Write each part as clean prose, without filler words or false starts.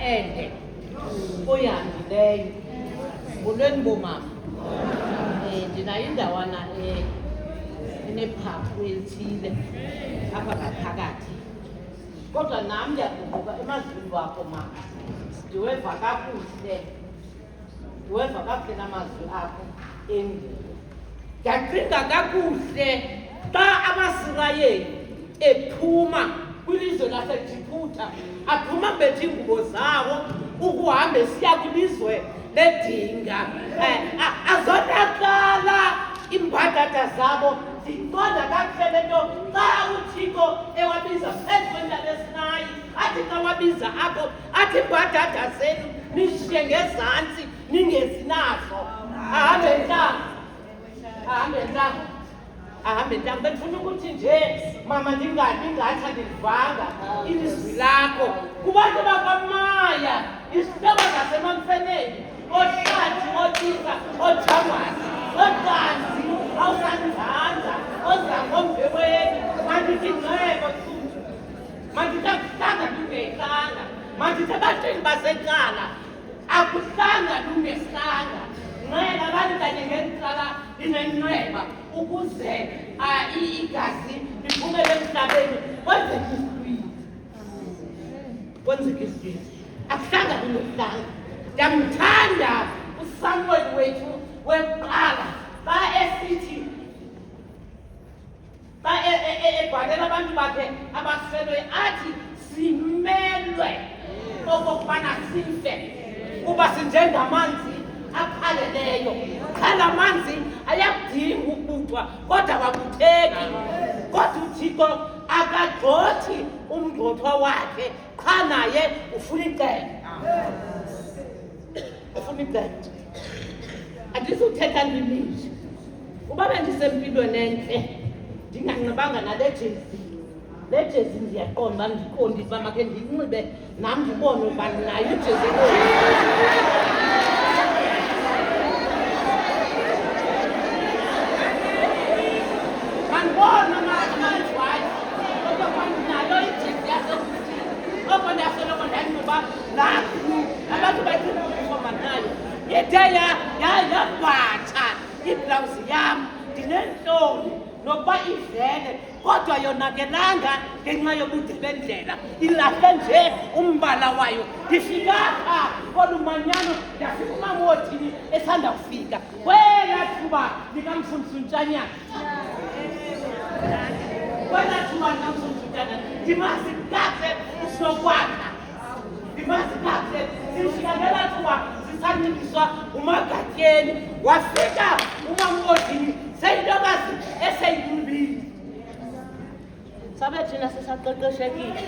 ende oyandileyo molweni bomama. Ndinayo indawana enephaphu elithile apha ngaphakathi, kodwa nam ndiyaguquka emazwini wakho mama. Ndiweva kakuhle namazwi akho endini. Ndiyacinga kakuhle xa amaSirayeli ephuma kwilizwe laseJiputa, aphuma bethe iingubo zawo ukuhamba esiya kwilizwe ledinga, azonakala iimbadada zabo. Ziqonda kakuhle le nto xa uThixo ewabiza phezu kwentaba eSinayi, athi xa wabiza apho athi iimbadada zenu nishiye ngezantsi ningezi nazo. Ahambe ntanga. Bendifuna ukuthi nje mama ndingathi andilivanga ilizwi lakho kubantu bakwamaya, izihlobo zaseMamfeneni, oHlathi, oTisa, oJamasi, oTanzi, awusanidlanga, ozangomveweni. Mandithi ngcebo Thuntu, mandithi akuhlanga lungehlanga, mandithi ebantwini basenkala akuhlanga lungehlanga. Nceba abantu kanye ngencala linenxeba ukuze igazi liphumele emhlabeni. Kwenzeke isizwe akuhlanga lungehlanga. Ndiyamthanda uSamuel wethu wekuqala xa esithi xa ebhalela abantu bakhe abafelweyo athi simelwe okokubana sife kuba sinjengamanzi aphaleleyo. Khala amanzi ayakudinga ukubuthwa kodwa awabutheki. Kodwa uThixo akagxothi umgxothwa wakhe, qha naye ufuna icebo. Andizuthetha ndininji uba bendisempilweni entle ndinganxibanga nale jezi. Le jezi ndiyaqonda uba ndiqondise uba makhe ndiyinxibe nam ndibone uba nayo ijezi mandibona amanjwayo okokuba ndinayo ijezi yasekuthini. Oko ndiyasoloko ndanxiba naku abantu bayiqinifoma nayo yethe yabhatha iblawuzi yam ndineentloni nokuba ivele, kodwa yonakelanga ngenxa yobude bendlela. Ilahle nje umbala wayo. Ndifika apha kolu manyano ndafika umamothini esanda kufika kwelaa thuba likamfundisi uNtshanyana. Ndimazi kakuhle uSinokwakha, ndimazi kakuhle. Sifika ngelaa thuba sisancediswa uMagatyeni, wafika umamothini seyintokazi eseyinqibile. Sabe thina sisaqeqeshekile,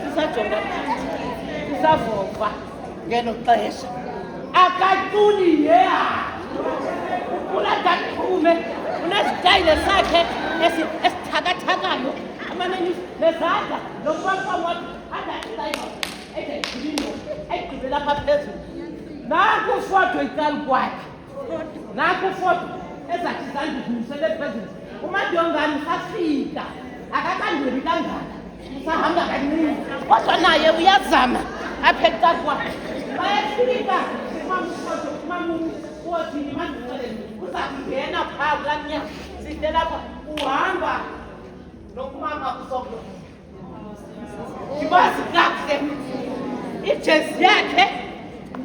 sisajonga phantsi, sisavova ngelo xesha. Akaculi uladaqhume unesitayile sakhe esithakathakayo, amaneni nezandla nokubakwamot adaisayo egqibela apha phezulu. Naku ufoto icala kwakhe, naku ufoto ezathi zandivumisele phezulu. uMadongane usafika, akakandwebi kangaka, usahamba kaninzi, kodwa naye uyazama apha ecaca kwakhe. Bayefika umamuothini mandixelele uza kungena phaa kulaa mnyango side lapha uhamba nokumama kusoko. Ndimazi kakuhle ijezi yakhe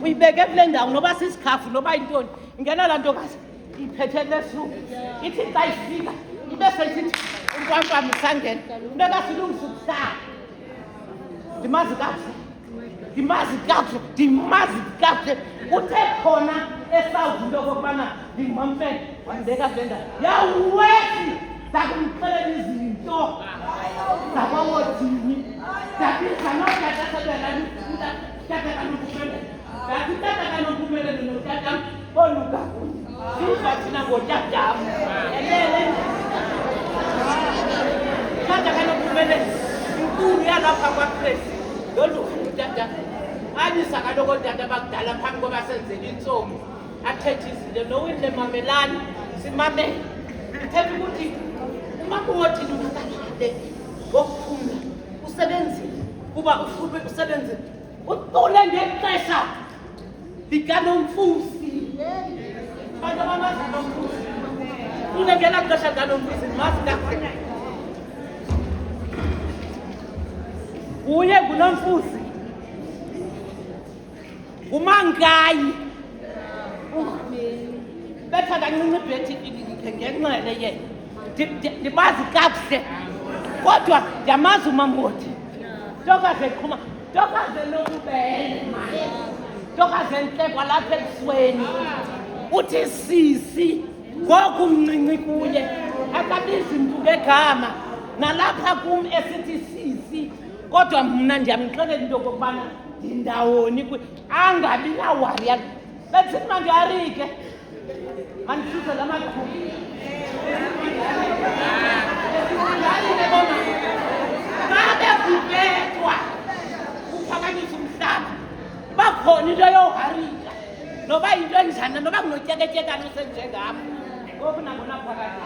uyibeke kule ndawo noba sisikhafu noba yintoni. Ingena laa ntokazi iphethe lesuku ithi xa ifika ibe sesithi unkwamkwam isangena intokazilungisa ukuhlala. Ndimazi kakuhle uthe khona esawuzi into okokubana ndingumamfene wandibeka kule ndawo yawuwesi zakumxelela izinto zakwawothini ndabiza notatakanompumelelo notatam olugakunye siza thina ngotatam elele tatakanopumelelo inkulu yalapha kwakresi loluhlu utata alisa kaloku otata bakudala phambi koba senzela intsomi athethe izinto nowinle mamelani simamele thetha ukuthi umakuwothini usalale wokuphumla usebenzile kuba usebenzile ucule ngexesha likaNomfusi. Abantu abamazi uNomfusi ule ngela xesha likaNomfusi mazi kakhulu. Uye nguNomfusi uMangayi betha kancinci ibhethi ngenxele yena ndibazi kakuhle kodwa ndiyamazi uMamoti ntokaze qhuma ntokaze nobubele ntokaze ntle kwalapha ebusweni uthi sisi ngoku mncinci kuye akabizi mntu ngegama nalapha kum esithi sisi kodwa mna ndiyamxelela into okokubana ndindawoni angabi nawari besithi mandiyarike mandisuse la mathuba babevubethwa kuphakanyisa umhlaba bakhona into yoharika noba yinto enjani noba kunotyeketyekana osenjengapho ngoku nangona phakathi